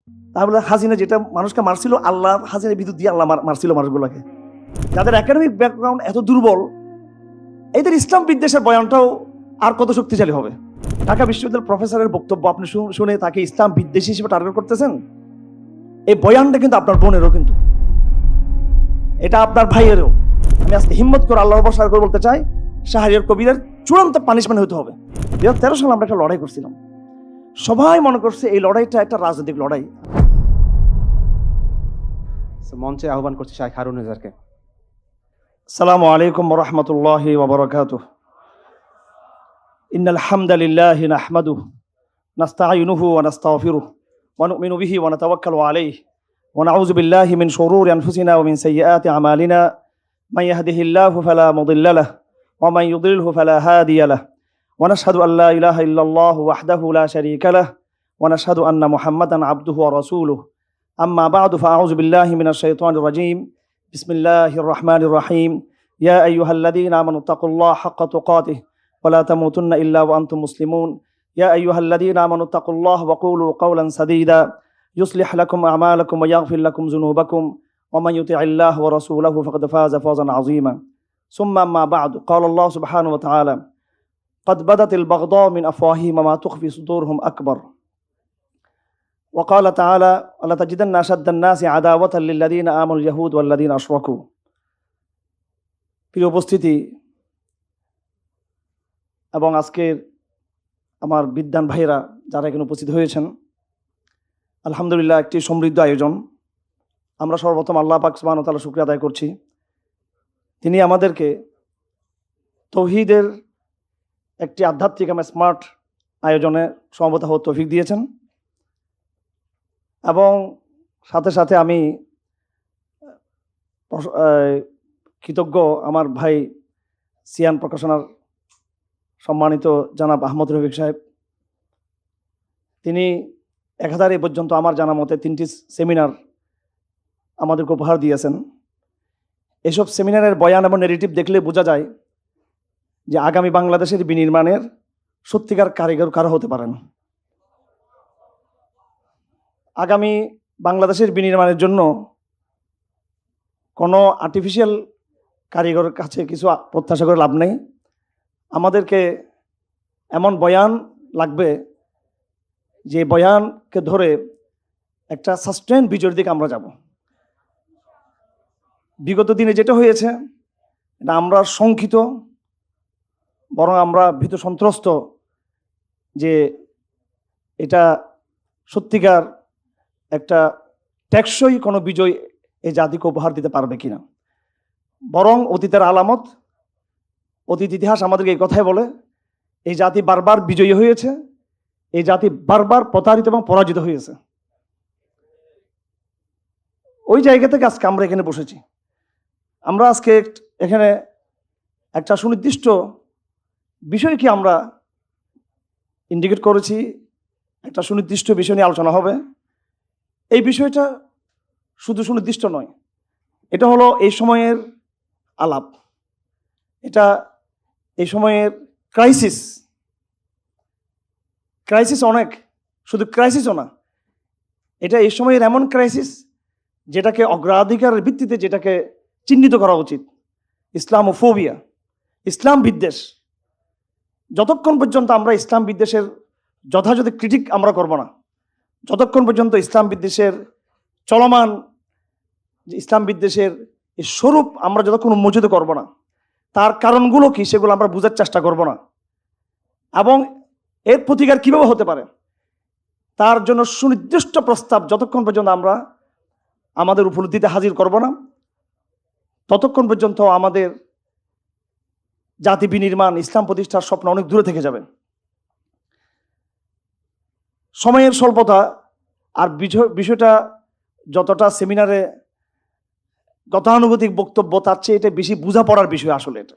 তাহলে হাসিনা যেটা মানুষকে মারছিল, আল্লাহ হাসিনার বিদ্যুৎ দিয়ে আল্লাহ মারছিল মানুষগুলোকে। যাদের একাডেমিক ব্যাকগ্রাউন্ড এত দুর্বল, এদের ইসলাম বিদ্বেষের বয়ানটাও আর কত শক্তিশালী হবে? ঢাকা বিশ্ববিদ্যালয়ের প্রফেসরের বক্তব্য আপনি শুনে তাকে ইসলাম বিদ্বেষী হিসেবে টার্গেট করতেছেন। এই বয়ানটা কিন্তু আপনার বোনেরও, কিন্তু এটা আপনার ভাইয়েরও। আমি আজকে হিম্মত করে আল্লাহর ভরসা করে বলতে চাই, শাহরিয়ার কবিরের চূড়ান্ত পানিশমেন্ট হতে হবে। 2013 সালে আমরা একটা লড়াই করছিলাম, সবাই মনে করছে এই লড়াইটা একটা রাজনৈতিক লড়াই। মঞ্চে আহ্বান করছি শাইখ হারুন রেজাকে। আসসালামু আলাইকুম ওয়া রাহমাতুল্লাহি ওয়া বারাকাতুহু। ইন্নাল হামদালিল্লাহি নাহমাদুহু নাস্তাঈনুহু ওয়া নাস্তাগফিরুহু ওয়া নু'মিনু বিহি ওয়া নাতাওয়াক্কালু আলাইহি ওয়া নাউযু বিল্লাহি মিন শুরুরি আনফুসিনা ওয়া মিন সাইয়্যাতি আমালিনা মান ইয়াহদিহিল্লাহু ফালা মুদিল্লা লাহু ওয়া মান ইউদ্লিলহু ফালা হাদিয়া লাহু ওয়া নাশহাদু আন লা ইলাহা ইল্লাল্লাহু ওয়াহদাহু লা শারীকা লাহু ওয়া নাশহাদু আন্না মুহাম্মাদান আবদুহু ওয়া রাসূলুহু। আম্মা বা'দু ফাআউযু বিল্লাহি মিনাশ শাইতানির রাজীম। বিসমিল্লাহির রহমানির রহিম। ইয়া আইয়ুহাল্লাযীনা আমানুত্তাকুল্লাহা হাক্কা তুকাতিহি ওয়া লা তামুতুন্না ইল্লা ওয়া আনতুম মুসলিমুন। ইয়া আইয়ুহাল্লাযীনা আমানুত্তাকুল্লাহা ওয়া কুলু কাওলান সাদীদা ইউসলিহ লাকুম আমালাকুম ওয়া ইয়াগফির লাকুম যুনুবাকুম ওয়া মান ইউতি'ইল্লাহা ওয়া রাসূলাহু ফাকাদ ফাযা ফাওজান আযীমা। সুম্মা আম্মা বা'দু ক্বালা আল্লাহু সুবহানাহু ওয়া তাআলা قد بدت البغضاء من أفواههم ما تخفي صدورهم أكبر وقال تعالى ولتجدن أشد الناس عداوة للذين آمنوا اليهود والذين أشركوا। প্রিয় উপস্থিতি এবং আজকের আমার বিদ্বান ভাইরা যারা এখানে উপস্থিত হয়েছেন, আলহামদুলিল্লাহ একটি সমৃদ্ধ আয়োজন। আমরা সর্বপ্রথম আল্লাহ পাক সুবহানাহু ওয়া তাআলা শুকরিয়া আদায় করছি, তিনি আমাদেরকে তৌহিদের একটি আধ্যাত্মিক এবং স্মার্ট আয়োজনে সমবেত হওয়ার তৌফিক দিয়েছেন। এবং সাথে সাথে আমি কৃতজ্ঞ আমার ভাই সিয়ান প্রকাশনার সম্মানিত জনাব আহমদ রফিক সাহেব। তিনি 1000 এ পর্যন্ত আমার জানা মতে 3টি সেমিনার আমাদেরকে উপহার দিয়েছেন। এসব সেমিনারের বয়ান এবং নেগেটিভ দেখলে বোঝা যায় যে আগামী বাংলাদেশের বিনির্মাণের সত্যিকার কারিগর কারা হতে পারেন। আগামী বাংলাদেশের বিনির্মাণের জন্য কোনো আর্টিফিশিয়াল কারিগরের কাছে কিছু প্রত্যাশা করে লাভ নেই। আমাদেরকে এমন বয়ান লাগবে যে বয়ানকে ধরে একটা সাস্টেইন বিজয়ের দিকে আমরা যাব। বিগত দিনে যেটা হয়েছে এটা আমরা শঙ্কিত, বরং আমরা ভীত সন্ত্রস্ত যে এটা সত্যিকার একটা টেকসই কোনো বিজয় এই জাতিকে উপহার দিতে পারবে কিনা। বরং অতীতের আলামত, অতীত ইতিহাস আমাদেরকে এই কথাই বলে, এই জাতি বারবার বিজয়ী হয়েছে, এই জাতি বারবার প্রতারিত এবং পরাজিত হয়েছে। ওই জায়গা থেকে আজকে আমরা এখানে বসেছি। আমরা আজকে এখানে একটা সুনির্দিষ্ট বিষয়কে আমরা ইন্ডিকেট করেছি, একটা সুনির্দিষ্ট বিষয় নিয়ে আলোচনা হবে। এই বিষয়টা শুধু সুনির্দিষ্ট নয়, এটা হলো এই সময়ের আলাপ, এটা এই সময়ের ক্রাইসিস অনেক, শুধু ক্রাইসিসও না, এটা এই সময়ের এমন ক্রাইসিস যেটাকে অগ্রাধিকারের ভিত্তিতে যেটাকে চিহ্নিত করা উচিত। ইসলামোফোবিয়া, ইসলাম বিদ্বেষ। যতক্ষণ পর্যন্ত আমরা ইসলাম বিদ্বেষের যথাযথ ক্রিটিক আমরা করব না, যতক্ষণ পর্যন্ত ইসলাম বিদ্বেষের চলমান ইসলাম বিদ্বেষের এই স্বরূপ আমরা যতক্ষণ উন্মোচিত করব না, তার কারণগুলো কি সেগুলো আমরা বোঝার চেষ্টা করব না, এবং এর প্রতিকার কীভাবে হতে পারে তার জন্য সুনির্দিষ্ট প্রস্তাব যতক্ষণ পর্যন্ত আমরা আমাদের উপলব্ধিতে হাজির করব না, ততক্ষণ পর্যন্ত আমাদের জাতি বিনির্মাণ, ইসলাম প্রতিষ্ঠার স্বপ্ন অনেক দূরে থেকে যাবে। সময়ের স্বল্পতা আর বিষয়টা যতটা সেমিনারে গতানুগতিক বক্তব্য, তার চেয়ে এটা বেশি বোঝাপড়ার বিষয়। আসলে এটা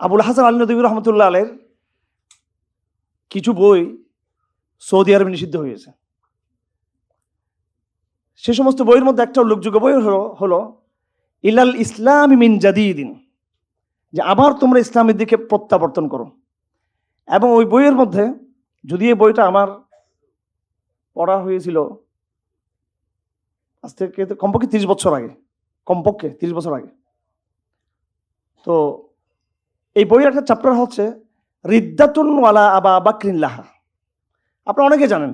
আবুল হাসান আলী নদভী রহমতুল্লাহ আলাইহির কিছু বই সৌদি আরবে নিষিদ্ধ হয়েছে। সে সমস্ত বইয়ের মধ্যে একটা উল্লেখযোগ্য বই হলো ইলাল ইসলাম মিন জাদিদিন, যে আবার তোমরা ইসলামের দিকে প্রত্যাবর্তন করো। এবং ওই বইয়ের মধ্যে যদি এই বইটা আমার পড়া হয়েছিল আজ থেকে কমপক্ষে 30 বছর আগে, কমপক্ষে 30 বছর আগে। তো এই বইয়ের একটা চ্যাপ্টার হচ্ছে রিদ্দাতুন ওয়ালা আবা বাকরিন লাহা। আপনারা অনেকে জানেন,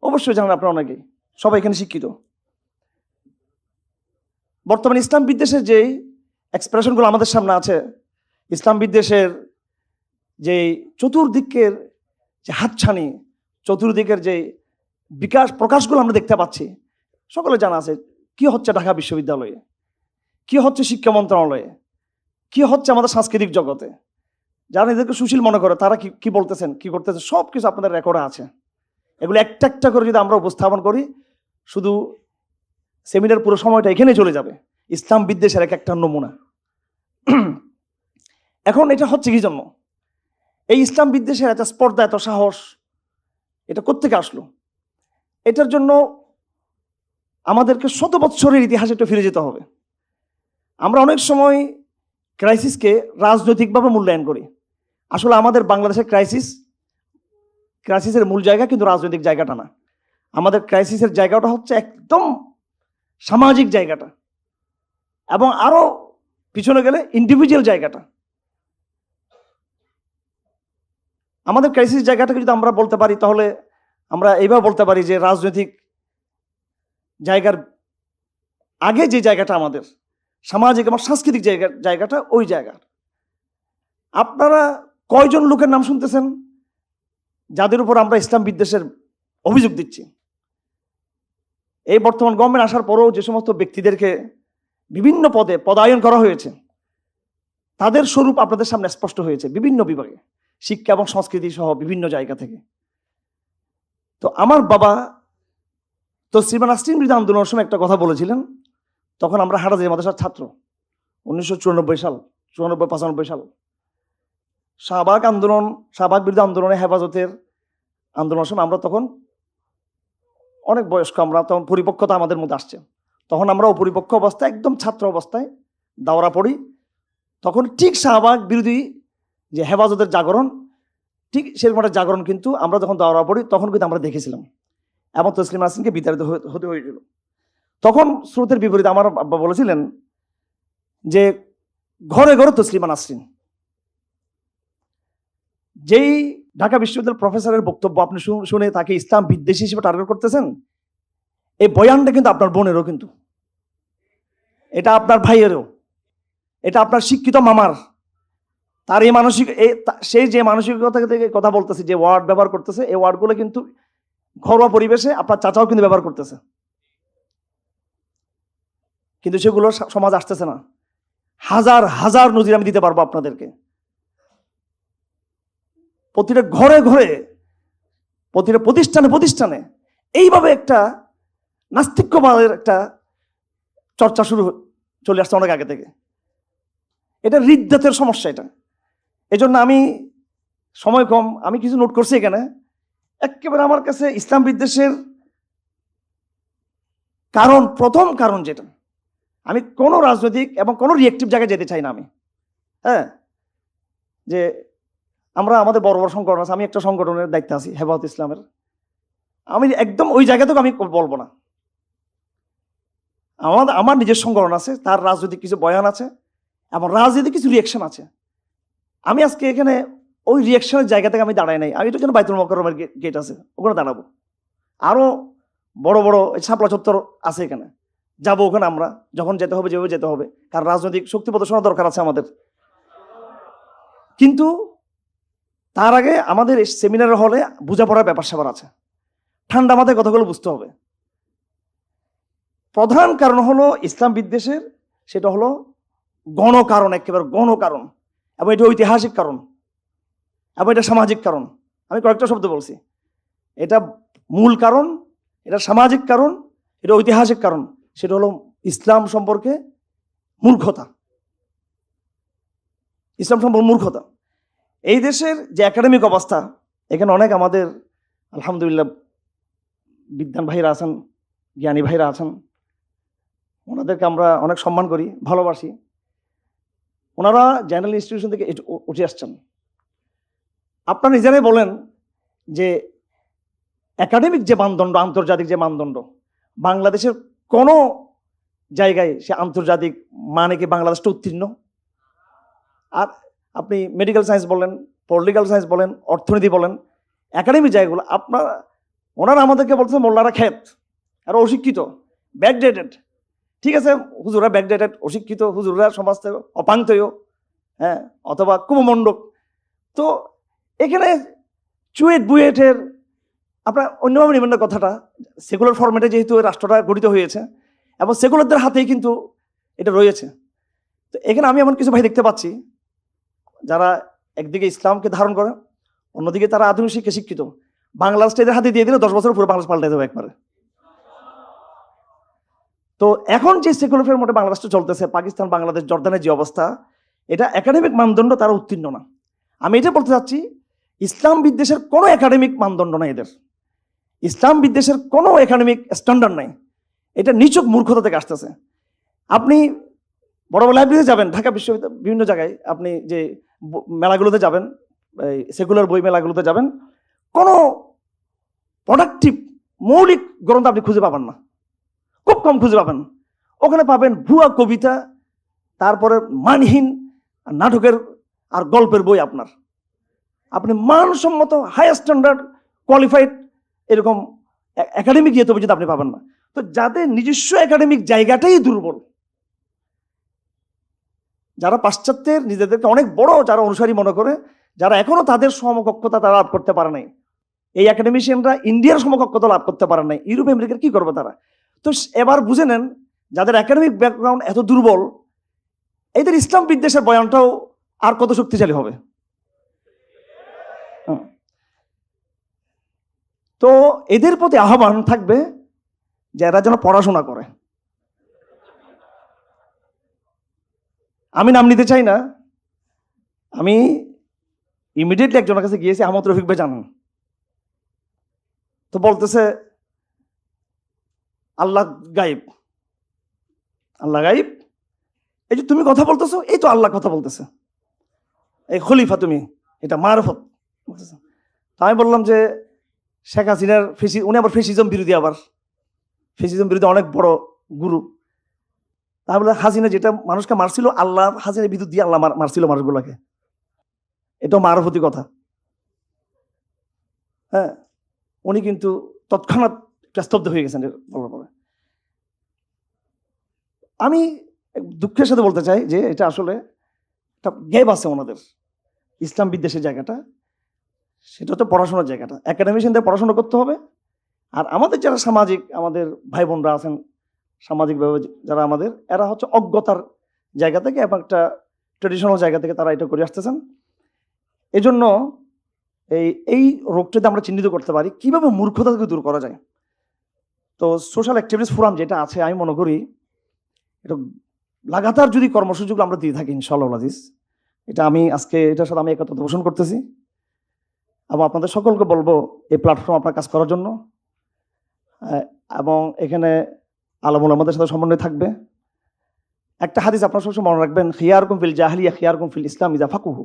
অবশ্যই জানেন আপনারা অনেকেই, সবাই এখানে শিক্ষিত। বর্তমানে ইসলাম বিদ্বেষের যে এক্সপ্রেশনগুলো আমাদের সামনে আছে, ইসলাম বিদ্বেষের যে চতুর্দিকের যে হাতছানি, চতুর্দিকের যে বিকাশ প্রকাশগুলো আমরা দেখতে পাচ্ছি, সকলে জানা আছে কি হচ্ছে ঢাকা বিশ্ববিদ্যালয়ে, কি হচ্ছে শিক্ষা মন্ত্রণালয়ে, কি হচ্ছে আমাদের সাংস্কৃতিক জগতে। যারা নিজেদেরকে সুশীল মনে করে তারা কি বলতেছেন, কি করতেছেন, সব কিছু আপনাদের রেকর্ডে আছে। এগুলো একটা একটা করে যদি আমরা উপস্থাপন করি, শুধু সেমিনার পুরো সময়টা এখানে চলে যাবে। ইসলাম বিদ্বেষের এক একটা নমুনা। এখন এটা হচ্ছে কি জন্য, এই ইসলাম বিদ্বেষের এত স্পর্ধা, এত সাহস, এটা কোত্থেকে আসলো? এটার জন্য আমাদেরকে শত বৎসরের ইতিহাসে একটু ফিরে যেতে হবে। আমরা অনেক সময় ক্রাইসিসকে রাজনৈতিকভাবে মূল্যায়ন করি। আসলে আমাদের বাংলাদেশের ক্রাইসিসের মূল জায়গা কিন্তু রাজনৈতিক জায়গাটা না। আমাদের ক্রাইসিসের জায়গাটা হচ্ছে একদম সামাজিক জায়গাটা, এবং আরো পিছনে গেলে ইন্ডিভিজুয়াল জায়গাটা। আমাদের ক্রাইসিস জায়গাটাকে যদি আমরা বলতে পারি, তাহলে আমরা এইভাবে বলতে পারি যে রাজনৈতিক জায়গার আগে যে জায়গাটা আমাদের সামাজিক এবং সাংস্কৃতিক জায়গাটা, ওই জায়গা। আপনারা কয়জন লোকের নাম শুনতেছেন যাদের উপর আমরা ইসলাম বিদ্বেষের অভিযোগ দিচ্ছি? এই বর্তমান গভর্নমেন্ট আসার পরেও যে সমস্ত ব্যক্তিদেরকে বিভিন্ন পদে পদায়ন করা হয়েছে, তাদের স্বরূপ আপনাদের সামনে স্পষ্ট হয়েছে বিভিন্ন বিভাগে, শিক্ষা এবং সংস্কৃতি সহ বিভিন্ন জায়গা থেকে। তো আমার বাবা তসলিমা নাসরিন বিরোধী আন্দোলনের সময় একটা কথা বলেছিলেন। তখন আমরা হাটাজারি মাদ্রাসার ছাত্র, 1994 সাল, 94-95 সাল। শাহবাগ বিরোধী আন্দোলনে, হেফাজতের আন্দোলনের সময় আমরা তখন অনেক বয়স্ক, আমরা তখন পরিপক্কতা আমাদের মধ্যে আসছে। তখন আমরা অপরিপক্ক অবস্থায়, একদম ছাত্র অবস্থায় দাওরা পড়ি। তখন ঠিক শাহবাগ বিরোধী যে হেফাজতের জাগরণ, ঠিক সেরকম একটা জাগরণ কিন্তু আমরা যখন দাওরা পড়ি তখন কিন্তু আমরা দেখেছিলাম, এবং তসলিমা নাসরিনকে বিতাড়িত হতে হয়েছিল। তখন স্রোতের বিপরীতে আমার আব্বা বলেছিলেন যে ঘরে ঘরে তসলিমা নাসরিন। যেই ঢাকা বিশ্ববিদ্যালয়ের প্রফেসরের বক্তব্য আপনি শুনে তাকে ইসলাম বিদ্বেষী হিসেবে টার্গেট করতেছেন, এই বয়ানটা কিন্তু আপনার বোনেরও, কিন্তু এটা আপনার ভাইয়েরও, এটা আপনার শিক্ষিত মামার। তার এই সেই যে মানসিকতা থেকে কথা বলতেছে, যে ওয়ার্ড ব্যবহার করতেছে, এই ওয়ার্ডগুলো কিন্তু ঘরোয়া পরিবেশে আপনার চাচাও কিন্তু ব্যবহার করতেছে, কিন্তু সেগুলো সমাজ আসতেছে না। হাজার হাজার নজির আমি দিতে পারবো আপনাদেরকে। প্রতিটা ঘরে ঘরে, প্রতিটা প্রতিষ্ঠানে এইভাবে একটা নাস্তিক্যবাদের একটা চর্চা চলে আসছে অনেক আগে থেকে। এটা রিদ্দাতের সমস্যা। এটা এজন্য আমি, সময় কম, আমি কিছু নোট করছি এখানে। একেবারে আমার কাছে ইসলাম বিদ্বেষের প্রথম কারণ যেটা, আমি কোনো রাজনৈতিক এবং কোনো রিয়েক্টিভ জায়গায় যেতে চাই না আমি। হ্যাঁ, যে আমাদের বড় বড় সংগঠন আছে, আমি একটা সংগঠনের দায়িত্বে আছি, হেফাজত ইসলামের। আমি একদম ওই জায়গাতেও আমি বলবো না। আমার নিজের সংগঠন আছে, তার রাজনৈতিক কিছু বয়ান আছে এবং রাজনৈতিক কিছু রিয়েকশন আছে। আমি আজকে এখানে ওই রিয়েকশনের জায়গা থেকে আমি দাঁড়াই নাই। আমি এটার জন্য বাইতুল মোকাররমের গেট আছে, ওখানে দাঁড়াবো। আরো বড় বড় শাপলা চত্বর আছে, এখানে যাবো। ওখানে আমরা যখন যেতে হবে, যেভাবে যেতে হবে, কারণ রাজনৈতিক শক্তি প্রদর্শনের দরকার আছে আমাদের। কিন্তু তার আগে আমাদের সেমিনার হলে বোঝাপড়ার ব্যাপার স্যাপার আছে, ঠান্ডা মাথায় কথাগুলো বুঝতে হবে। প্রধান কারণ হলো ইসলাম বিদ্বেষের, সেটা হলো গণকারণ, একেবারে গণকারণ, এবং এটা ঐতিহাসিক কারণ, এবং এটা সামাজিক কারণ। আমি কয়েকটা শব্দ বলছি। এটা মূল কারণ, এটা সামাজিক কারণ, এটা ঐতিহাসিক কারণ। সেটা হলো ইসলাম সম্পর্কে মূর্খতা। ইসলাম সম্পর্কে মূর্খতা। এই দেশের যে একাডেমিক অবস্থা, এখানে অনেক আমাদের আলহামদুলিল্লাহ বিদ্বান ভাইরা আছেন, জ্ঞানী ভাইরা আছেন, ওনাদেরকে আমরা অনেক সম্মান করি, ভালোবাসি। ওনারা জেনারেল ইনস্টিটিউশন থেকে উঠে আসছেন। আপনারা নিজেরাই বলেন যে একাডেমিক যে মানদণ্ড, আন্তর্জাতিক যে মানদণ্ড, বাংলাদেশের কোনো জায়গায় সে আন্তর্জাতিক মানে কি বাংলাদেশটা উত্তীর্ণ? আর আপনি মেডিকেল সায়েন্স বলেন, পলিটিক্যাল সায়েন্স বলেন, অর্থনীতি বলেন, একাডেমিক জায়গাগুলো ওনারা আমাদেরকে বলছে মোল্লারা খ্যাত আর অশিক্ষিত, ব্যাকডেটেড। ঠিক আছে, হুজুরা ব্যাকডেটেড, অশিক্ষিত, হুজুরা সমাজ থেকে অপাংতয়, হ্যাঁ, অথবা কুমমণ্ডক। তো এখানে চুয়েট বুয়েটের আপনার অন্যভাবে নেবেন না কথাটা। সেকুলার ফরম্যাটে যেহেতু রাষ্ট্রটা গঠিত হয়েছে এবং সেকুলারদের হাতেই কিন্তু এটা রয়েছে। তো এখানে আমি এমন কিছু ভাই দেখতে পাচ্ছি যারা একদিকে ইসলামকে ধারণ করে, অন্যদিকে তারা আধুনিক শিক্ষায় শিক্ষিত। বাংলাদেশটা এদের হাতে দিয়ে দিলে 10 বছর পুরো বাংলাদেশ পাল্টে দেবে একবারে। তো এখন যে সেকুলার ফরম্যাটে বাংলাদেশটা চলতেছে, পাকিস্তান, বাংলাদেশ, জর্দানের যে অবস্থা, এটা একাডেমিক মানদণ্ড তারা উত্তীর্ণ না। আমি এটা বলতে চাচ্ছি, ইসলাম বিদ্বেষের কোনো একাডেমিক মানদণ্ড নাই এদের। ইসলাম বিদ্বেষের কোনো একাডেমিক স্ট্যান্ডার্ড নাই। এটা নিছক মূর্খতা থেকে আসতেছে। আপনি বড় বড় লাইব্রেরিতে যাবেন, ঢাকা বিশ্ববিদ্যালয় বিভিন্ন জায়গায় আপনি যে মেলাগুলোতে যাবেন, সেকুলার বই মেলাগুলোতে যাবেন, কোনো প্রোডাক্টিভ মৌলিক গ্রন্থ আপনি খুঁজে পাবেন না, খুব কম খুঁজে পাবেন। ওখানে পাবেন ভুয়া কবিতা, তারপরে মানহীন নাটকের আর গল্পের বই। আপনি মানসম্মত হাই স্ট্যান্ডার্ড কোয়ালিফাইড এরকম একাডেমিক ইয়ে তবে যদি আপনি পাবেন না। তো যাদের নিজস্ব একাডেমিক জায়গাটাই দুর্বল, যারা পাশ্চাত্যের নিজেদেরকে অনেক বড় যারা অনুসারী মনে করে, যারা এখনো তাদের সমকক্ষতা তারা লাভ করতে পারে নাই, এই একাডেমিশিয়ানরা ইন্ডিয়ার সমকক্ষতা লাভ করতে পারে নাই, ইউরোপ আমেরিকার কি করবে তারা? তো এবার বুঝে নেন, যাদের একাডেমিক ব্যাকগ্রাউন্ড এত দুর্বল, এদের ইসলাম বিদ্বেষের বয়ানটাও আর কত শক্তিশালী হবে? তো এদের প্রতি আহ্বান থাকবে যে এরা যেন পড়াশোনা করে। আমি নাম নিতে চাই না, আমি ইমিডিয়েটলি একজনের কাছে গিয়েছি, আহমদ রফিক ভাই জানেন তো, বলতেছে আল্লাহ গায়েব, আল্লাহ গায়েব। এই যে তুমি কথা বলতেছো, এই তো আল্লাহ কথা বলতেছে, এই খলিফা তুমি, এটা মারফত বলতেছে। তো আমি বললাম যে শেখ হাসিনার উনি আবার ফেসিজম বিরোধী, আবার ফেসিজম বিরোধী অনেক বড় গুরু। তাহলে হাসিনা যেটা মানুষকে মারছিল, আল্লাহ হাসিনার বিদ্যুৎ দিয়ে আল্লাহ মারছিল মানুষগুলোকে, এটাও মারফতি কথা। হ্যাঁ, উনি কিন্তু তৎক্ষণাৎ স্তব্ধ হয়ে গেছেন বলার পরে। আমি দুঃখের সাথে বলতে চাই যে এটা আসলে একটা গ্যাপ আছে ওনাদের ইসলাম বিদ্বেষের জায়গাটা, সেটা হচ্ছে পড়াশোনার জায়গাটা। একাডেমিশিয়ানদের পড়াশোনা করতে হবে। আর আমাদের যারা সামাজিক, আমাদের ভাই বোনরা আছেন সামাজিকভাবে যারা আমাদের, এরা হচ্ছে অজ্ঞতার জায়গা থেকে এবং একটা ট্রেডিশনাল জায়গা থেকে তারা এটা করে আসতেছেন। এই জন্য এই রোগটাতে আমরা চিহ্নিত করতে পারি কিভাবে মূর্খতা থেকে দূর করা যায়। তো সোশ্যাল অ্যাক্টিভিটিস ফোরাম যেটা আছে, আমি মনে করি এটা লাগাতার যদি কর্মসূচিগুলো আমরা দিয়ে থাকি ইনশাআল্লাহ আজিজ, এটা আমি আজকে এটার সাথে আমি একত্র পোষণ করতেছি এবং আপনাদের সকলকে বলবো এই প্ল্যাটফর্ম আপনার কাজ করার জন্য। এবং এখানে আলমুল আমাদের সাথে সমন্বয় থাকবে। একটা হাদিস আপনার সবসময় মনে রাখবেন, খিয়ারকুম ফিল জাহিলিয়া খিয়ারকুম ফিল ইসলাম ইযা ফাকুহু।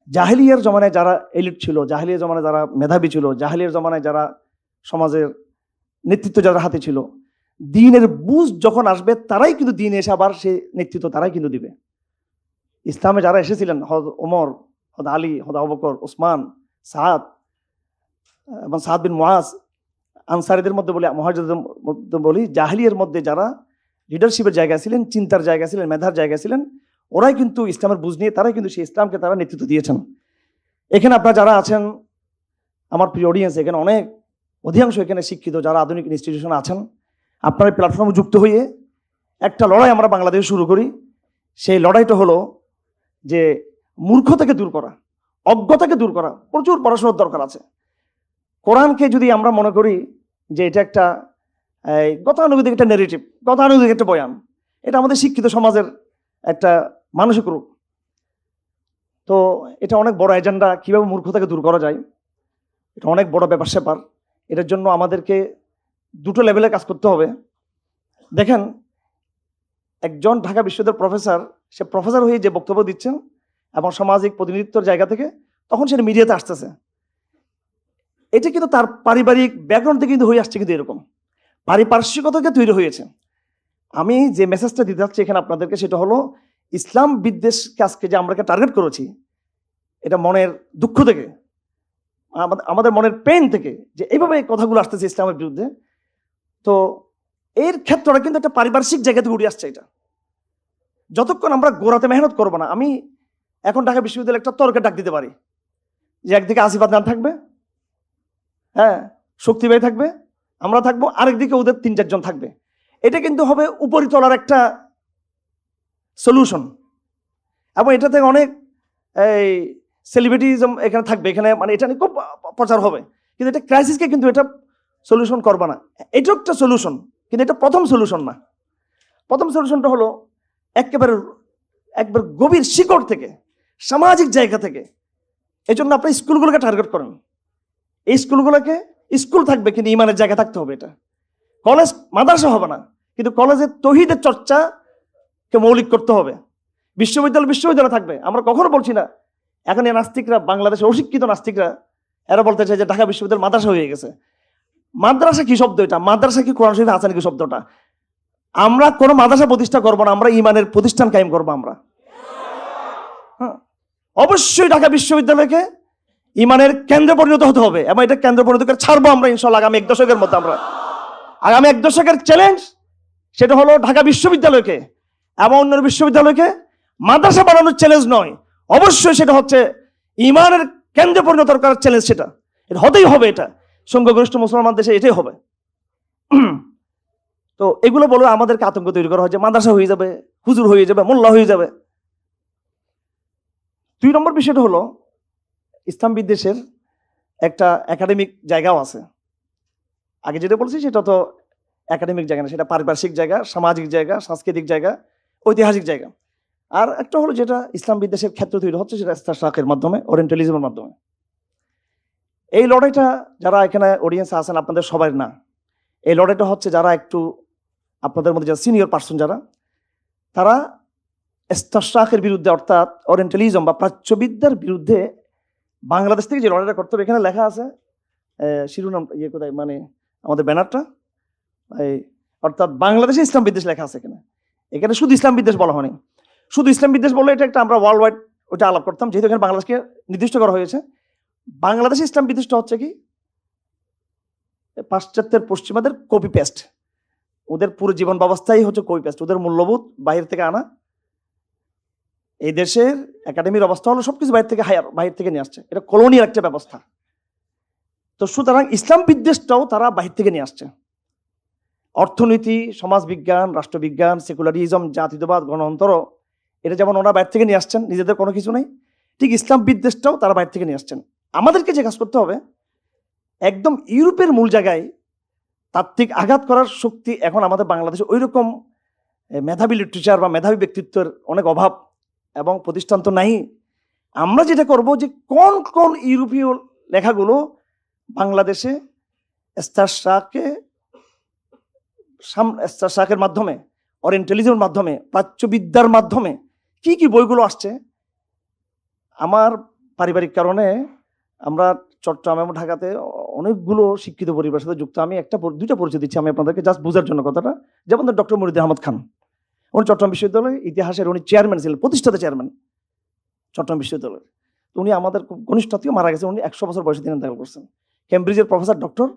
জাহিলিয়ার জমানায় যারা এলিট ছিল, জাহিলিয়ার জমানায় যারা মেধাবী ছিল, জাহিলিয়ার জমানায় যারা সমাজের নেতৃত্ব যারা হাতে ছিল, দ্বীনের বুঝ যখন আসবে তারাই কিন্তু দ্বীন এসে আবার সে নেতৃত্ব তারাই কিন্তু দিবে। ইসলামে যারা এসেছিলেন, হযরত ওমর, হযরত আলী, হযরত আবু বকর, ওসমান, সাদ এবং সাদ বিন মুআজ, আনসারীদের মধ্যে বলি, মুহাজিরদের মধ্যে বলি, জাহিলিয়ার মধ্যে যারা লিডারশিপের জায়গায় ছিলেন, চিন্তার জায়গা ছিলেন, মেধার জায়গা ছিলেন, ওরাই কিন্তু ইসলামের বুঝ নিয়ে তারাই কিন্তু সেই ইসলামকে তারা নেতৃত্ব দিয়েছেন। এখানে আপনারা যারা আছেন আমার প্রিয় অডিয়েন্স, এখানে অনেক অধিকাংশ এখানে শিক্ষিত যারা আধুনিক ইনস্টিটিউশন আছেন, আপনারা এই প্ল্যাটফর্মে যুক্ত হয়ে একটা লড়াই আমরা বাংলাদেশে শুরু করি। সেই লড়াইটা হলো যে মূর্খতাকে দূর করা, অজ্ঞতাকে দূর করা। প্রচুর পড়াশোনার দরকার আছে। কোরআনকে যদি আমরা মনে করি যে এটা একটা গতানুগতিক একটা নেগেটিভ, গতানুগতিক একটা বয়ান, এটা আমাদের শিক্ষিত সমাজের একটা মানসিক রূপ। তো এটা অনেক বড় এজেন্ডা, কিভাবে মূর্খতাকে দূর করা যায়, এটা অনেক বড় ব্যাপার স্যাপার। এটার জন্য আমাদেরকে দুটো লেভেলে কাজ করতে হবে। দেখেন, একজন ঢাকা বিশ্ববিদ্যালয়ের প্রফেসর, সে প্রফেসর হয়ে যে বক্তব্য দিচ্ছেন এবং সামাজিক প্রতিনিধিত্বর জায়গা থেকে, তখন সে মিডিয়াতে আসতেছে। এটা কিন্তু তার পারিবারিক ব্যাকগ্রাউন্ড থেকে কিন্তু হয়ে আসছে, কিন্তু এরকম পারিপার্শ্বিকতা থেকে তৈরি হয়েছে। আমি যে মেসেজটা দিতে চাচ্ছি এখানে আপনাদেরকে, সেটা হলো ইসলাম বিদ্বেষকে আজকে যে আমরা টার্গেট করেছি, এটা মনের দুঃখ থেকে, আমাদের মনের পেন থেকে, যে এইভাবে এই কথাগুলো আসতেছে ইসলামের বিরুদ্ধে। তো এর ক্ষেত্রটা কিন্তু একটা পারিপার্শ্বিক জায়গা থেকে উঠে আসছে। এটা যতক্ষণ আমরা গোড়াতে মেহনত করবো না, আমি এখন ঢাকা বিশ্ববিদ্যালয়ে একটা তর্কে ডাক দিতে পারি যে একদিকে আসিফ আদনান থাকবে, হ্যাঁ, শক্তি ভাই থাকবে, আমরা থাকবো, আরেকদিকে ওদের 3-4 জন থাকবে। এটা কিন্তু হবে উপরিতলার একটা সলিউশন, এবং এটা থেকে অনেক এই সেলিব্রিটিজম এখানে থাকবে, এখানে মানে এটা নিয়ে খুব প্রচার হবে, কিন্তু এটা ক্রাইসিসকে কিন্তু এটা সলিউশন করবে না। এটাও একটা সলিউশন, কিন্তু এটা প্রথম সলিউশন না। প্রথম সলিউশনটা হলো একবার গভীর শিকড় থেকে, সামাজিক জায়গা থেকে। এই জন্য আপনি স্কুলগুলোকে টার্গেট করেন। এই স্কুলগুলোকে স্কুল থাকবে, কিন্তু ইমানের জায়গা থাকতে হবে। এটা কলেজ মাদ্রাসা হবে না, কিন্তু কলেজে তৌহিদের চর্চাকে মৌলিক করতে হবে। বিশ্ববিদ্যালয় থাকবে। আমরা কখনো বলছি না এখন এই নাস্তিকরা, বাংলাদেশের অশিক্ষিত নাস্তিকরা, এরা বলতে চায় যে ঢাকা বিশ্ববিদ্যালয় মাদ্রাসা হয়ে গেছে। মাদ্রাসা কি শব্দ? এটা মাদ্রাসা কি কোরআন শরীফে আছে নাকি শব্দটা? আমরা কোনো মাদ্রাসা প্রতিষ্ঠা করবো না, আমরা ইমানের প্রতিষ্ঠান কায়েম করবো। আমরা অবশ্যই ঢাকা বিশ্ববিদ্যালয়কে ইমানের কেন্দ্রে পরিণত হতে হবে, এবং এটা কেন্দ্র পরিণত করে ছাড়বো আমরা ইনশাল্লাহ আগামী 1 দশকের মধ্যে। আমরা আগামী 1 দশকের চ্যালেঞ্জ, সেটা হলো ঢাকা বিশ্ববিদ্যালয়কে এবং অন্য বিশ্ববিদ্যালয়কে মাদ্রাসা বানানোর চ্যালেঞ্জ নয়, অবশ্যই সেটা হচ্ছে ইমানের কেন্দ্রে পরিণত করার চ্যালেঞ্জ। সেটা হতেই হবে। এটা সংখ্যাগরিষ্ঠ মুসলমান দেশে এটাই হবে। তো এগুলো বলে আমাদেরকে আতঙ্ক তৈরি করা হয় যে মাদ্রাসা হয়ে যাবে, হুজুর হয়ে যাবে, মোল্লা হয়ে যাবে। 2 নম্বর বিষয়টা হলো ইসলাম বিদ্বেষের একটা একাডেমিক জায়গাও আছে। আগে যেটা বলছি সেটা তো একাডেমিক জায়গা না, সেটা পারিপার্শ্বিক জায়গা, সামাজিক জায়গা, সাংস্কৃতিক জায়গা, ঐতিহাসিক জায়গা। আর একটা হলো যেটা ইসলাম বিদ্বেষের ক্ষেত্র তৈরি হচ্ছে, সেটা ইস্তেশরাকের মাধ্যমে, ওরিয়েন্টালিজমের মাধ্যমে। এই লড়াইটা যারা এখানে অডিয়েন্সে আছেন আপনাদের সবাই না, এই লড়াইটা হচ্ছে যারা একটু আপনাদের মধ্যে যারা সিনিয়র পার্সন, যারা তারা ইস্তেশরাকের বিরুদ্ধে, অর্থাৎ ওরিয়েন্টালিজম বা প্রাচ্যবিদ্যার বিরুদ্ধে বাংলাদেশ থেকে যে লড়াইটা করতে হবে। এখানে লেখা আছে শিরোনাম, কোথায় মানে আমাদের ব্যানারটা, অর্থাৎ বাংলাদেশে ইসলাম বিদ্বেষ লেখা আছে। এখানে শুধু ইসলাম বিদ্বেষ বলা হয়নি। শুধু ইসলাম বিদ্বেষ বললে এটা একটা আমরা ওয়ার্ল্ড ওয়াইড ওটা আলাপ করতাম, যেহেতু এখানে বাংলাদেশকে নির্দিষ্ট করা হয়েছে। বাংলাদেশে ইসলাম বিদ্বেষটা হচ্ছে কি পাশ্চাত্যের, পশ্চিমাদের কপি পেস্ট। ওদের পুরো জীবন ব্যবস্থাই হচ্ছে কপি পেস্ট, ওদের মূল্যবোধ বাইরে থেকে আনা। এই দেশের একাডেমির অবস্থা হলো সবকিছু বাইরে থেকে নিয়ে আসছে। এটা কলোনিয়াল একটা ব্যবস্থা। তো সুতরাং ইসলাম বিদ্বেষটাও তারা বাহির থেকে নিয়ে আসছে। অর্থনীতি, সমাজবিজ্ঞান, রাষ্ট্রবিজ্ঞান, সেকুলারিজম, জাতীয়তাবাদ, গণতন্ত্র, এটা যেমন ওরা বাইরে থেকে নিয়ে আসছেন, নিজেদের কোনো কিছু নেই, ঠিক ইসলাম বিদ্বেষটাও তারা বাইরে থেকে নিয়ে আসছেন। আমাদেরকে যে কাজ করতে হবে, একদম ইউরোপের মূল জায়গায় তাত্ত্বিক আঘাত করার শক্তি এখন আমাদের বাংলাদেশে ওই রকম মেধাবী লিটারেচার বা মেধাবী ব্যক্তিত্বের অনেক অভাব এবং প্রতিষ্ঠান তো নাই। আমরা যেটা করব যে কোন কোন ইউরোপীয় লেখাগুলো বাংলাদেশে ইস্তেশরাকের মাধ্যমে, ওরিয়েন্টালিজমের মাধ্যমে, প্রাচ্যবিদ্যার মাধ্যমে কি কি বইগুলো আসছে। আমার পারিবারিক কারণে আমরা চট্টগ্রাম এবং ঢাকাতে অনেকগুলো শিক্ষিত পরিবারের সাথে যুক্ত। আমি দুইটা পরিচয় দিচ্ছি আমি আপনাদেরকে, জাস্ট বোঝার জন্য কথাটা। যেমন ডক্টর মনিরুদ্দিন আহমদ খান, উনি চট্টগ্রাম বিশ্ববিদ্যালয়ে ইতিহাসের উনি চেয়ারম্যান ছিলেন, প্রতিষ্ঠাতা চেয়ারম্যান চট্টগ্রাম বিশ্ববিদ্যালয়ের। তো উনি আমাদের খুব ঘনিষ্ঠ আত্মীয়, মারা গেছেন। উনি 100 বছর বয়সে তিনি ইন্তেকাল করছেন। কেমব্রিজের প্রফেসর ডক্টর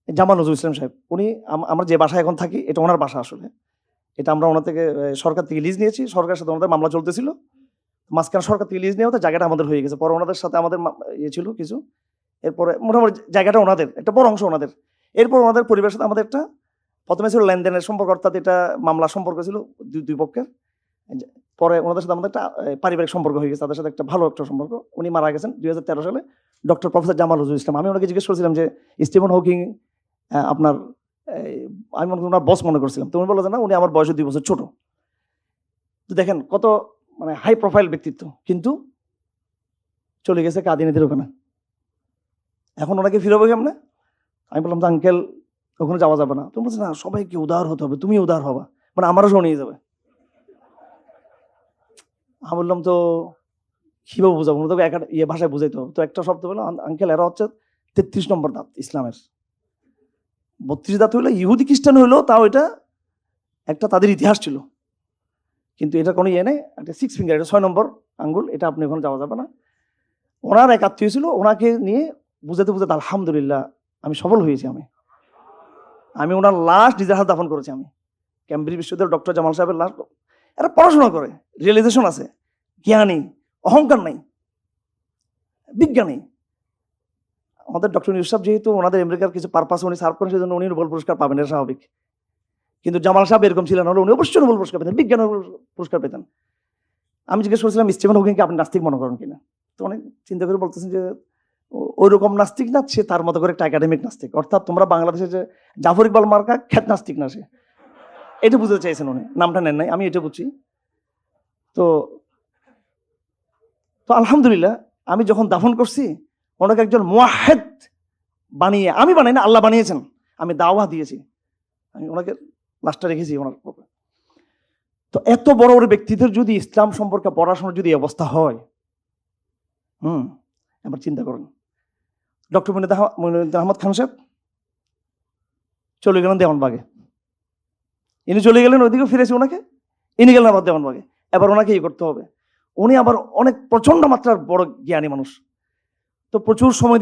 জামাল নজরুল ইসলাম সাহেব, উনি আমরা যে বাসায় এখন থাকি এটা ওনার বাসা। আসলে এটা আমরা ওনার থেকে সরকার থেকে লিজ নিয়েছি, সরকারের সাথে ওনাদের মামলা চলতেছিল, মাঝখানে সরকার থেকে লিজ নিয়ে হতে জায়গাটা আমাদের হয়ে গেছে। পরে ওনাদের সাথে আমাদের ছিল কিছু, এরপরে মোটামুটি জায়গাটা ওনাদের, একটা বড় অংশ ওনাদের। এরপর ওনাদের পরিবারের সাথে আমাদের একটা প্রথমে ছিল লেনদেনের সম্পর্ক, অর্থাৎ এটা মামলার সম্পর্ক ছিল দুই পক্ষের। পরে ওনাদের সাথে আমাদের একটা পারিবারিক সম্পর্ক হয়ে গেছে, তাদের সাথে একটা ভালো একটা সম্পর্ক। উনি মারা গেছেন 2013 সালে, ডক্টর প্রফেসর জামাল নজরুল ইসলাম। আমি ওনাকে জিজ্ঞেস করেছিলাম যে স্টিফেন হকিং আপনার, আমি মনে করি ওনার বস মনে করছিলাম। তো উনি বললো যে না, উনি আমার বয়সে 2 বছর ছোট। তো দেখেন কত মানে হাই প্রোফাইল ব্যক্তিত্ব, কিন্তু চলে গেছে কাদিনীদের ওখানে। এখন ওনাকে ফিরবো কেমনে? আমি বললাম যে আঙ্কেল ওখানে যাওয়া যাবে না। তুমি বলছো না, সবাইকে উদার হতে হবে, তুমি উদার হবা, মানে আমারও সহ নিয়ে যাবে। আমি বললাম তো কিভাবে বোঝাবো, তোকে ভাষায় বুঝাইতে হবে। তো একটা শব্দ বললাম, আঙ্কেল এরা হচ্ছে 33 নম্বর দাঁত ইসলামের। 32 দাঁত হইলো ইহুদি খ্রিস্টান হইলো, তাও এটা একটা তাদের ইতিহাস ছিল, কিন্তু এটা কোনো ইয়ে নেই। একটা 6 ফিঙ্গার, এটা 6 নম্বর আঙ্গুল, এটা আপনি ওখানে যাওয়া যাবে না। ওনার এক আত্মীয় ছিল, ওনাকে নিয়ে বুঝাতে বুঝাতে আলহামদুলিল্লাহ আমি সফল হয়েছি। আমি ওনার লাশ নিজের হাত দাফন করেছি। আমি ক্যামব্রিজ বিশ্ববিদ্যালয়ের ডক্টর জামাল সাহেবের লাশ, এরা পড়াশোনা করে, রিয়েলাইজেশন আছে, জ্ঞানী, অহংকার নাই, বিজ্ঞানী। আমাদের ডক্টর ইউসুফ যেহেতু ওনাদের আমেরিকার কিছু পারপাস উনি সার্ভ করেন, সেজন্য উনি নোবেল পুরস্কার পাবেন, এটা স্বাভাবিক। কিন্তু জামাল সাহেব এরকম ছিলেন, হলে উনি অবশ্যই নোবেল পুরস্কার পেতেন, বিজ্ঞান পুরস্কার পেতেন। আমি জিজ্ঞেস করেছিলাম স্টিফেন হকিংকে আপনি নাস্তিক মনে করেন কিনা, তো অনেক চিন্তা করে বলতেছেন যে ওই রকম নাস্তিক না, সে তার মতো করে একটা একাডেমিক নাস্তিক। অর্থাৎ তোমরা বাংলাদেশে যে জাফর ইকবাল মার্কা খ্যাত নাস্তিক না, সে এটা বুঝতে চাইছেন উনি, নামটা নেন নাই, আমি এটা বুঝছি। তো তো আলহামদুলিল্লাহ আমি যখন দাফন করছি, ওনাকে একজন মুয়াহ্হিদ বানিয়ে, আমি বানাই না, আল্লাহ বানিয়েছেন, আমি দাওয়া দিয়েছি, আমি ওনাকে লাশটা রেখেছি ওনার। তো এত বড় বড় ব্যক্তিদের যদি ইসলাম সম্পর্কে পড়াশোনার যদি অবস্থা হয়, এবার চিন্তা করুন। ডক্টর মনিরুদ্দিন আহমদ খান সাহেব চলে গেলেন দেওয়ানবাগে, ইনি চলে গেলেন, ওইদিকে ফিরেছে ওনাকে, ইনি গেলেন আবার দেওয়ানবাগে, এবার ওনাকে ই করতে হবে। উনি আবার অনেক প্রচন্ড মাত্রার বড় জ্ঞানী মানুষ, তো প্রচুর সময়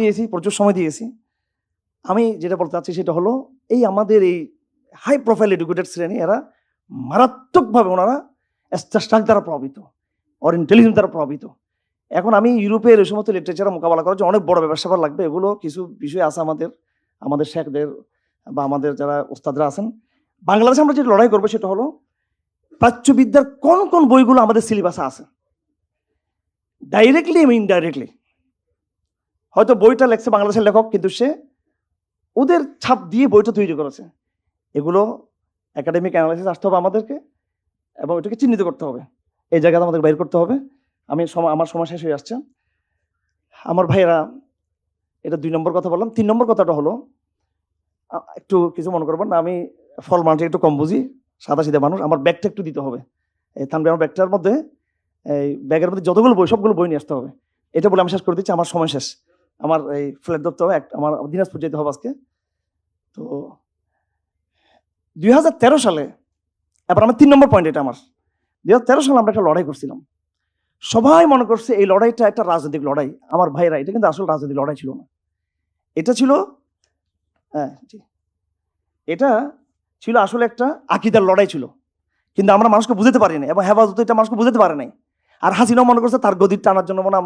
দিয়েছি। আমি যেটা বলতে চাচ্ছি সেটা হলো, এই আমাদের এই হাই প্রোফাইল এডুকেটেড শ্রেণী, এরা মারাত্মকভাবে ওনারা স্ট্রাক দ্বারা প্রভাবিত, ওর ইন্টেলিজেন্স দ্বারা প্রভাবিত। এখন আমি ইউরোপের এই সমস্ত লিটারেচার মোকাবেলা করার জন্য অনেক বড় ব্যবসা লাগবে, এগুলো কিছু বিষয় আছে আমাদের শেখদের বা আমাদের যারা ওস্তাদরা আছেন। বাংলাদেশে আমরা যেটা লড়াই করবো সেটা হলো প্রাচ্যবিদ্যার কোন কোন বইগুলো আমাদের সিলেবাসে আছে, ডাইরেক্টলি এবং ইনডাইরেক্টলি। হয়তো বইটা লেখছে বাংলাদেশের লেখক, কিন্তু সে ওদের ছাপ দিয়ে বইটা তৈরি করেছে। এগুলো একাডেমিক অ্যানালাইসিস আসতে হবে আমাদেরকে, এবং এটাকে চিহ্নিত করতে হবে, এই জায়গাতে আমাদের বাইর করতে হবে। আমার সময় শেষ হয়ে আসছে। আমার ভাইয়েরা, এটা 2 নম্বর কথা বললাম। 3 নম্বর কথাটা হলো, একটু কিছু মনে করবেন না, আমি ফল মানটি একটু কম বুঝি, সাদা সিধা মানুষ, আমার ব্যাগটা একটু দিতে হবে। এই থানবে আমার ব্যাগটার মধ্যে, এই ব্যাগের মধ্যে যতগুলো বই সবগুলো বই নিয়ে আসতে হবে। এটা বলে আমি শেষ করে দিচ্ছি, আমার সময় শেষ। আমার এই ফ্ল্যাট ধরতে হবে, আমার দিনাজপুর যেতে হবে আজকে। তো 2013 সালে, এবার আমার 3 নম্বর পয়েন্ট, এটা আমার 2013 সালে আমরা একটা লড়াই করছিলাম। সবাই মনে করছে এই লড়াইটা একটা রাজনৈতিক লড়াই। আমার ভাইরা, এটা কিন্তু আসলে রাজনৈতিক লড়াই ছিল না, এটা ছিল এটা ছিল আসলে একটা আকীদার লড়াই ছিল। কিন্তু আমরা মানুষকে বুঝতে পারি না, এবং হেফাজত এটা মানুষকে বুঝতে পারে নাই। আর হাসিনাও মনে করছে তার গদির টানার জন্য মানে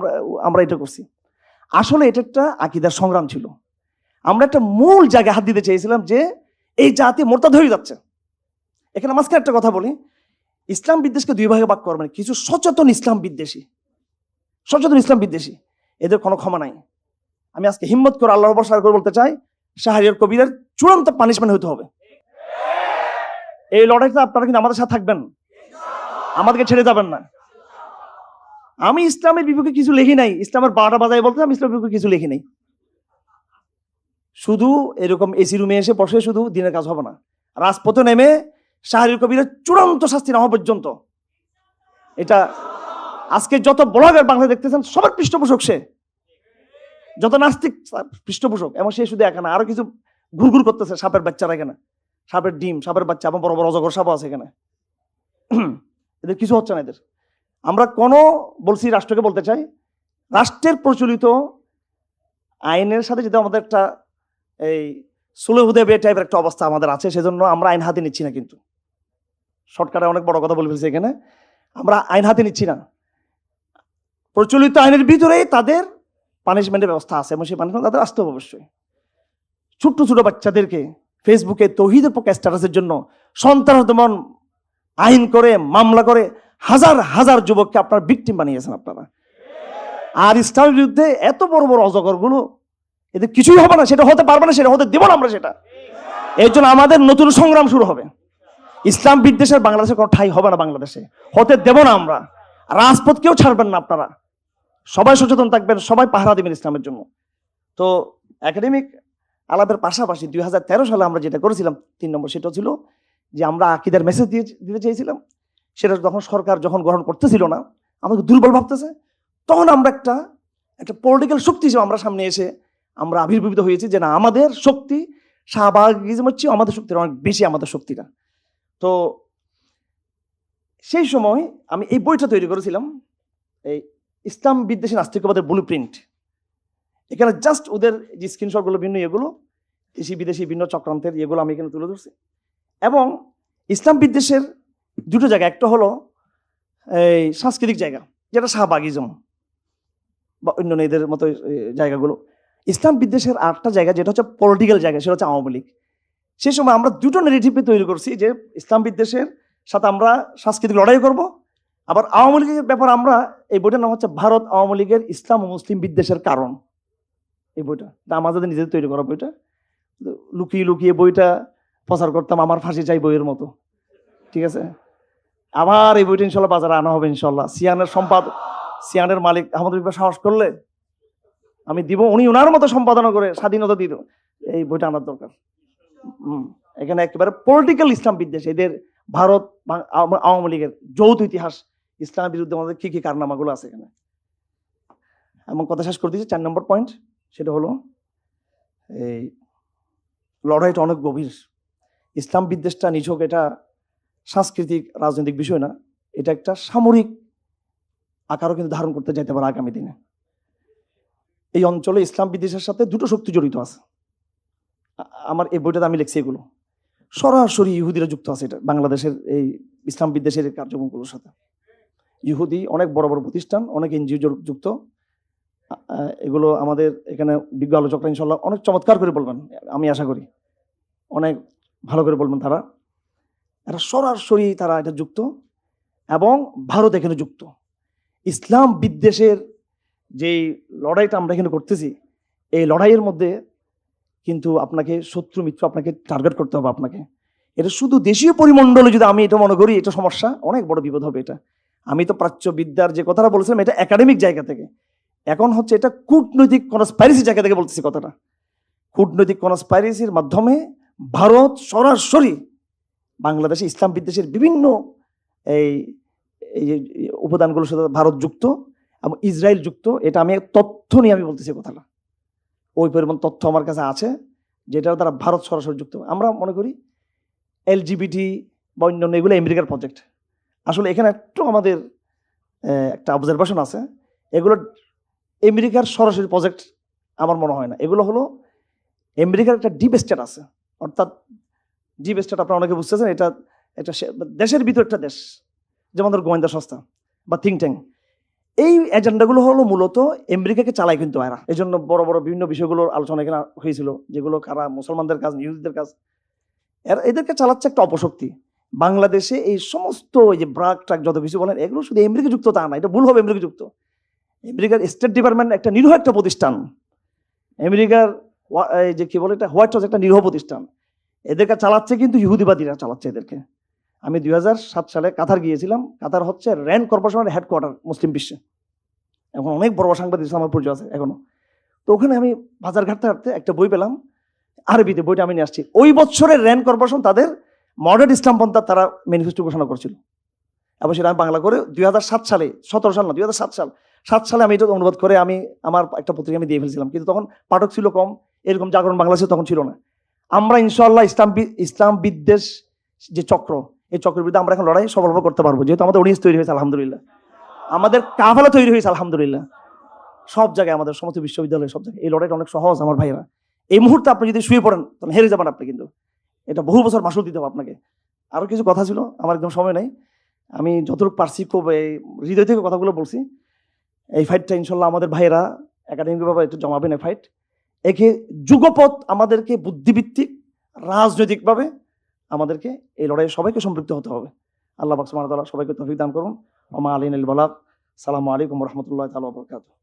আমরা এটা করছি। আসলে এটা একটা আকীদার সংগ্রাম ছিল। আমরা একটা মূল জায়গায় হাত দিতে চেয়েছিলাম যে এই জাতি মোরতাদ হয়ে যাচ্ছে। এখানে মাঝখানে একটা কথা বলি, ইসলাম বিদ্বেষকে 2 ভাগে ভাগ করবেন। কিছু সচেতন ইসলাম বিদ্বেষী, এদের কোনো ক্ষমা নাই। আমি আজকে হিম্মত করে আল্লাহর উপর সার করে বলতে চাই, শাহরিয়ার কবিরের চূড়ান্ত পানিশমেন্ট হতে হবে। এই লড়াইটা আপনারা কিন্তু আমাদের সাথে থাকবেন, আমাদেরকে ছেড়ে যাবেন না। আমি ইসলামের বিপক্ষে কিছু লিখি নাই, ইসলামের 12টা বাজায় বলতে আমি ইসলামের বিপক্ষে কিছু লিখি নাই। শুধু এরকম এসি রুমে এসে বসে শুধু দিনের কাজ হবে না, রাজপথে নেমে শাহরিয়ার কবিরের চূড়ান্ত শাস্তি না হওয়া পর্যন্ত। এটা আজকে যত ব্লগার বাংলা দেখতেছেন সবার পৃষ্ঠপোষক সে, যত নাস্তিক পৃষ্ঠপোষক, এবং সে শুধু একা না, আরো কিছু ঘুরঘুর করতেছে সাপের বাচ্চারা এখানে, সাপের ডিম, সাপের বাচ্চা, এবং বড় বড় অজগর সাপও আছে এখানে। এদের কিছু হচ্ছে না। এদের আমরা বলছি, রাষ্ট্রকে বলতে চাই, রাষ্ট্রের প্রচলিত আইনের সাথে যদি আমাদের একটা এই সুলহ হুদায়বিয়া টাইপের একটা অবস্থা আমাদের আছে, সেজন্য আমরা আইন হাতে নিচ্ছি না। কিন্তু শর্টকাটে অনেক বড় কথা বলে ফেলছি এখানে, আমরা আইন হাতে নিচ্ছি না। প্রচলিত আইনের ভিতরেই তাদের পানিশমেন্টের ব্যবস্থা আছে, এবং সেই পানিশমেন্ট তাদের আসতে হবে অবশ্যই। ছোট্ট ছোট বাচ্চাদেরকে ফেসবুকে তৌহিদের পক্ষে স্ট্যাটাসের জন্য সন্ত্রাস দমন আইন করে, মামলা করে হাজার হাজার যুবককে আপনার ভিকটিম বানিয়েছেন আপনারা। আর ইসলামের বিরুদ্ধে এত বড় বড় অজগরগুলো, এদের কিছুই হবে না, সেটা হতে পারবে না, সেটা হতে দেব না আমরা সেটা। এর জন্য আমাদের নতুন সংগ্রাম শুরু হবে। ইসলাম বিদ্বেষের বাংলাদেশে কোনো ঠাঁই হবে না, বাংলাদেশে হতে দেব না আমরা। রাজপথ কেউ ছাড়বেন না আপনারা, সবাই সচেতন থাকবেন, সবাই পাহারা দেবেন ইসলামের জন্য। তো একাডেমিক আলাপের পাশাপাশি 2013 সালে আমরা যেটা করেছিলাম 3 নম্বর, সেটা ছিল যে আমরা আকীদার মেসেজ দিতে চেয়েছিলাম। সেটা সরকার যখন গ্রহণ করতেছিল না, আমাকে দুর্বল ভাবতেছে, তখন আমরা একটা পলিটিক্যাল শক্তি হিসেবে আমরা সামনে এসে আমরা আবির্ভূত হয়েছি যে না, আমাদের শক্তি শাহবাগিজমের চেয়ে আমাদের শক্তিটা অনেক বেশি, আমাদের শক্তিটা। তো সেই সময় আমি এই বইটা তৈরি করেছিলাম, এই ইসলাম বিদ্বেষী নাস্তিকবাদের ব্লু প্রিন্ট। এখানে জাস্ট ওদের যে স্ক্রিনশটগুলো, বিভিন্ন এগুলো দেশি বিদেশি বিভিন্ন চক্রান্তের এগুলো আমি এখানে তুলে ধরছি। এবং ইসলাম বিদ্বেষের দুটো জায়গা, একটা হলো এই সাংস্কৃতিক জায়গা, যেটা শাহবাগিজম বা অন্য এদের মতো জায়গাগুলো। ইসলাম বিদ্বেষের আরেকটা জায়গা যেটা হচ্ছে পলিটিক্যাল জায়গা, সেটা হচ্ছে আওয়ামী লীগ। সেই সময় আমরা দুটো নেগেটিভে তৈরি করছি, যে ইসলাম বিদ্বেষের সাথে আমরা সাংস্কৃতিক লড়াই করব, আবার আওয়ামী লীগের ব্যাপার আমরা, এই বইটার নাম হচ্ছে ভারত আওয়ামী লীগের ইসলাম ও মুসলিম বিদ্বেষের কারণ। এই বইটা আমাদের নিজেদের তৈরি করা বইটা, লুকিয়ে লুকিয়ে বইটা প্রচার করতাম আমার ফাঁসি চাই বইয়ের মতো, ঠিক আছে। আবার এই বইটা ইনশাল্লাহ বাজারে আনা হবে ইনশাল্লাহ। সিয়ানের মালিক আহমদ বিবাহ সাহস করলে আমি দিব, উনি ওনার মতো সম্পাদনা করে স্বাধীনতা দিত, এই বইটা আনার দরকার। এখানে একেবারে পলিটিক্যাল ইসলাম বিদ্বেষ, এদের ভারত আওয়ামী লীগের যৌথ ইতিহাস, ইসলামের বিরুদ্ধে আমাদের কি কি কারনামাগুলো আছে এখানে। এমন কথা শেষ করে দিচ্ছি, 4 নম্বর পয়েন্ট, সেটা হলো এই লড়াইটা অনেক গভীর। ইসলাম বিদ্বেষটা নিছক এটা সাংস্কৃতিক রাজনৈতিক বিষয় না, এটা একটা সামরিক আকারও কিন্তু ধারণ করতে যেতে পারে আগামী দিনে। এই অঞ্চলে ইসলাম বিদ্বেষের সাথে দুটো শক্তি জড়িত আছে। আমার এই বইটাতে আমি লিখছি এগুলো সরাসরি ইহুদিরা যুক্ত আছে, এটা বাংলাদেশের এই ইসলাম বিদ্বেষের কার্যক্রমগুলোর সাথে। ইহুদি অনেক বড় বড় প্রতিষ্ঠান, অনেক এনজিও যুক্ত। এগুলো আমাদের এখানে বিজ্ঞ আলোচকরা ইনশাল্লাহ অনেক চমৎকার করে বলবেন, আমি আশা করি অনেক ভালো করে বলবেন। এরা সরাসরি তারা এটা যুক্ত, এবং ভারত এখানে যুক্ত। ইসলাম বিদ্বেষের যে লড়াইটা আমরা এখানে করতেছি, এই লড়াইয়ের মধ্যে কিন্তু আপনাকে শত্রু মিত্র আপনাকে টার্গেট করতে হবে। আপনাকে এটা শুধু দেশীয় পরিমণ্ডলে যদি আমি এটা মনে করি, এটা সমস্যা, অনেক বড় বিপদ হবে এটা। আমি তো প্রাচ্য বিদ্যার যে কথাটা বলেছিলাম, এটা একাডেমিক জায়গা থেকে, এখন হচ্ছে এটা কূটনৈতিক কনস্পাইরেসি জায়গা থেকে বলতেছি কথাটা। কূটনৈতিক কনস্পাইরেসির মাধ্যমে ভারত সরাসরি বাংলাদেশে ইসলাম বিদ্বেষের বিভিন্ন এই উপাদানগুলোর সাথে ভারত যুক্ত এবং ইসরায়েল যুক্ত। এটা আমি তথ্য নিয়ে আমি বলতেছি কথাটা, ওই পরিমাণ তথ্য আমার কাছে আছে, যেটাও তারা ভারত সরাসরি যুক্ত। আমরা মনে করি এলজিবিটি বা অন্যান্য এগুলো আমেরিকার প্রজেক্ট। আসলে এখানে একটু আমাদের একটা অবজারভেশন আছে, এগুলো আমেরিকার সরাসরি প্রজেক্ট আমার মনে হয় না। এগুলো হলো আমেরিকার একটা ডিপ স্টেট আছে, অর্থাৎ ডিপ স্টেট আপনারা অনেকে বুঝতেছেন, এটা একটা দেশের ভিতর একটা দেশ, যেমন ধর গোয়েন্দা সংস্থা বা থিঙ্ক ট্যাঙ্ক। এই এজেন্ডাগুলো হলো মূলত আমেরিকাকে চালায় কিন্তু এরা। এই জন্য বড় বড় বিভিন্ন বিষয়গুলোর আলোচনা এখানে হয়েছিল, যেগুলো কারা মুসলমানদের কাজ, ইহুদিদের কাজ, এদেরকে চালাচ্ছে একটা অপশক্তি। বাংলাদেশে এই সমস্ত এই যে ব্রাক ট্রাক যত কিছু বলেন, এগুলো শুধু আমেরিকা যুক্ত তা না, এটা ভুল হবে। আমেরিকা যুক্ত, আমেরিকার স্টেট ডিপার্টমেন্ট একটা নিরীহ একটা প্রতিষ্ঠান, আমেরিকার এই যে কি বলে এটা হোয়াইট হাউস একটা নিরীহ প্রতিষ্ঠান। এদেরকে চালাচ্ছে কিন্তু ইহুদিবাদীরা চালাচ্ছে এদেরকে। আমি 2007 সালে কাতার গিয়েছিলাম। কাতার হচ্ছে র্যান্ড কর্পোরেশনের হেডকোয়ার্টার মুসলিম বিশ্বে, এখন অনেক বড় সাংবাদিক আমার পরিচয় আছে এখনো। তো ওখানে আমি বাজার ঘাটতে হাঁটতে একটা বই পেলাম আরবিতে, বইটা আমি নিয়ে আসছি। ওই বছরের র্যান্ড কর্পোরেশন তাদের মডার্ন ইসলামপন্থা তারা ম্যানিফেস্টো ঘোষণা করছিল, এবং সেটা আমি বাংলা করে 2007 সালে, 17 সাল না 2007 সালে আমি এটা অনুবাদ করে আমি আমার একটা পত্রিকা আমি দিয়ে ফেলছিলাম। কিন্তু তখন পাঠক ছিল কম, এরকম জাগরণ বাংলাদেশে তখন ছিল না। আমরা ইনশাআল্লাহ ইসলাম বিদ্বেষ যে চক্র, এই চক্রের বিরুদ্ধে আমরা এখন লড়াই সফলভাবে করতে পারবো, যেহেতু আমাদের অডিয়েন্স তৈরি হয়েছে আলহামদুলিল্লাহ, আমাদের কাফেলা তৈরি হয়েছে আলহামদুলিল্লাহ, সব জায়গায় আমাদের সমস্ত বিশ্ববিদ্যালয়ে সব জায়গায়। এই লড়াইটা অনেক সহজ আমার ভাইরা। এই মুহূর্তে আপনি যদি শুয়ে পড়েন তাহলে হেরে যাবেন আপনি, কিন্তু এটা বহু বছর মাসুল দিতে হবে আপনাকে। আরো কিছু কথা ছিল, আমার একদম সময় নেই, আমি যতটুকু পারছি খুব এই হৃদয় থেকে কথাগুলো বলছি। এই ফাইটটা ইনশাল্লাহ আমাদের ভাইয়েরা একাডেমিকভাবে একটু জমাবেন। এই ফাইট একে যুগপথ আমাদেরকে বুদ্ধিভিত্তিক রাজনৈতিকভাবে আমাদেরকে এই লড়াইয়ে সবাইকে সম্পৃক্ত হতে হবে। আল্লাহ পাক সুবহানাহু ওয়া তাআলা সবাইকে তৌফিক দান করুন। ওয়া মা আলাইনাল বালাগ। আসসালামু আলাইকুম ওয়া রাহমাতুল্লাহি তাআলা ওয়া বারাকাতুহু।